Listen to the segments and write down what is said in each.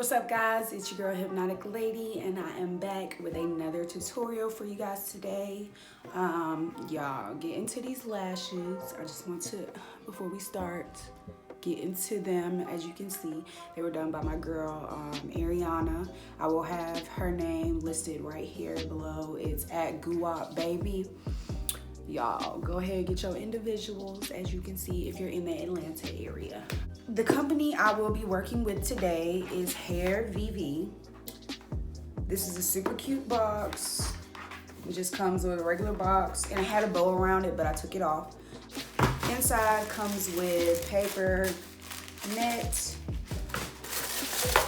What's up guys, it's your girl Hypnotic Lady and I am back with another tutorial for you guys today. Y'all get into these lashes. I just want to, before we start, get into them. As you can see, they were done by my girl Ariana. I will have her name listed right here below. It's at glueless. Y'all go ahead and get your individuals, as you can see, if you're in the Atlanta area. The company I will be working with today is HairVivi. This is a super cute box. It just comes with a regular box, and it had a bow around it, but I took it off. Inside comes with paper, net.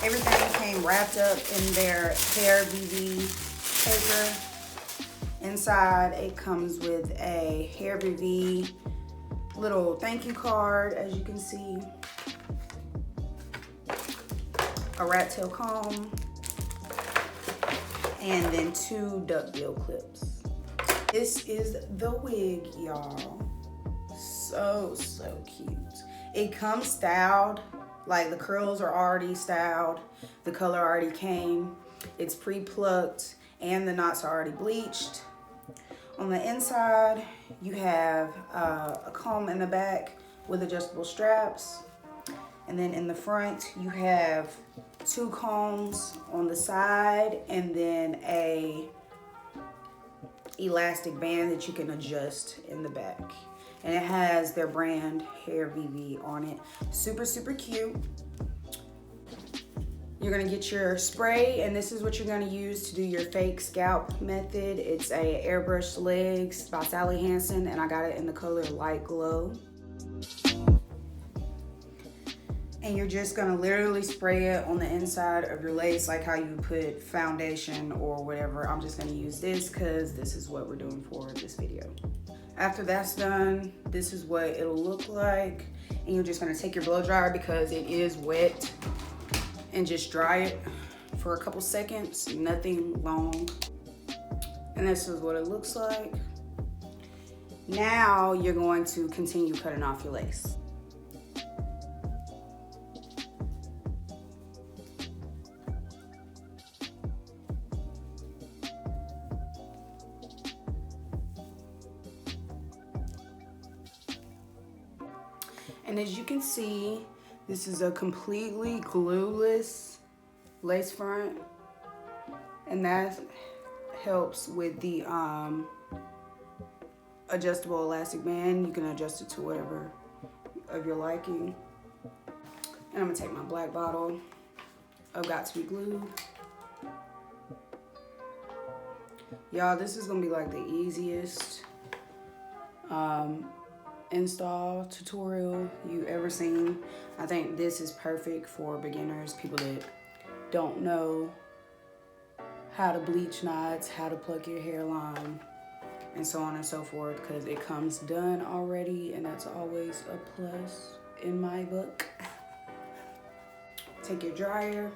Everything came wrapped up in their HairVivi paper. Inside, it comes with a HairVivi little thank you card, as you can see. A rat tail comb, and then 2 duckbill clips. This is the wig, y'all. So cute. It comes styled, like the curls are already styled, the color already came, it's pre-plucked, and the knots are already bleached. On the inside, you have a comb in the back with adjustable straps. And then in the front, you have 2 combs on the side and then a elastic band that you can adjust in the back. And it has their brand HairVivi on it. Super cute. You're gonna get your spray, and this is what you're gonna use to do your fake scalp method. It's a airbrush legs by Sally Hansen, and I got it in the color light glow. And you're just gonna literally spray it on the inside of your lace like how you put foundation or whatever. I'm just gonna use this because this is what we're doing for this video. After that's done, this is what it'll look like. And you're just gonna take your blow dryer, because it is wet, and just dry it for a couple seconds, nothing long. And this is what it looks like. Now you're going to continue cutting off your lace. And as you can see, this is a completely glueless lace front, and that helps with the adjustable elastic band. You can adjust it to whatever of your liking. And I'm gonna take my black bottle of Got To Be Glued. Y'all, this is gonna be like the easiest install tutorial you ever seen. I think this is perfect for beginners, people that don't know how to bleach knots, how to pluck your hairline, and so on and so forth, because it comes done already, and that's always a plus in my book. Take your dryer.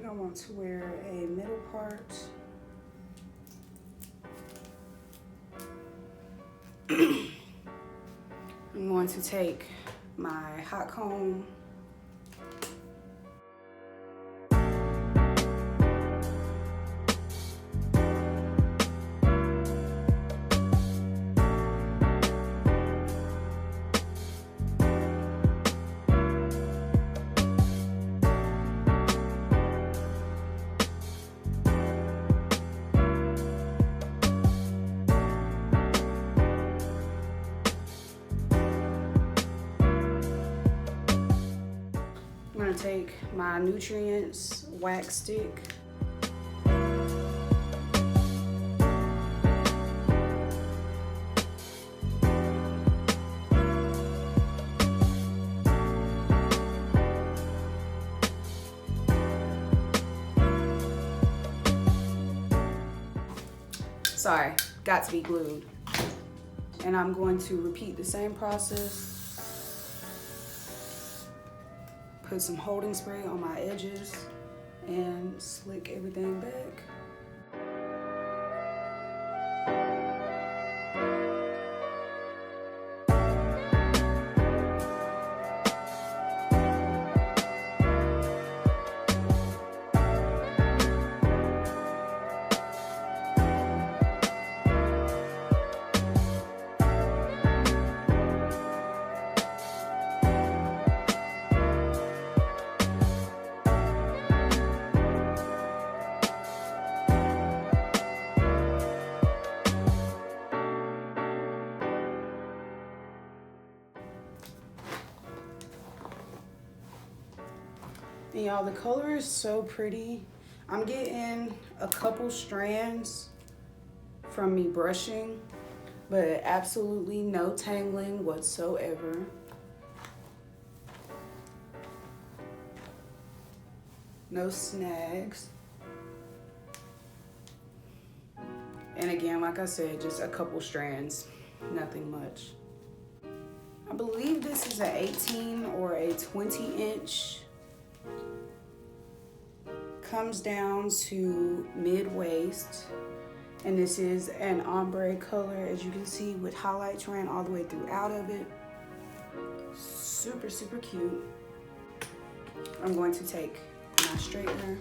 I want to wear a middle part. I'm going to take my hot comb I'm gonna take my Nutrients wax stick. Sorry, got to be glued. And I'm going to repeat the same process. Put some holding spray on my edges and slick everything back. And y'all, the color is so pretty. I'm getting a couple strands from me brushing, but absolutely no tangling whatsoever. No snags. And again, like I said, just a couple strands, nothing much. I believe this is an 18 or a 20 inch. Comes down to mid-waist, and this is an ombre color, as you can see, with highlights ran all the way throughout of it. Super, super cute. I'm going to take my straightener.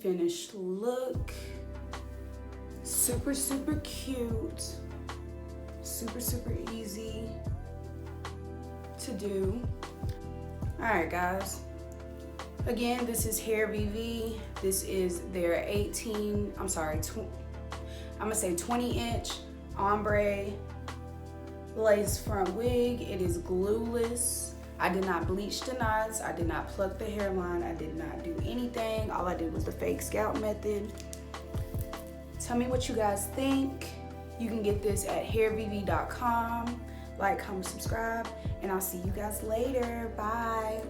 finished look. Super, super cute. Super, super easy to do. All right, guys. Again, this is HairVivi. This is their 20-inch ombre lace front wig. It is glueless. I did not bleach the knots. I did not pluck the hairline. I did not do anything. All I did was the fake scalp method. Tell me what you guys think. You can get this at hairvivi.com. Like, comment, subscribe, and I'll see you guys later. Bye.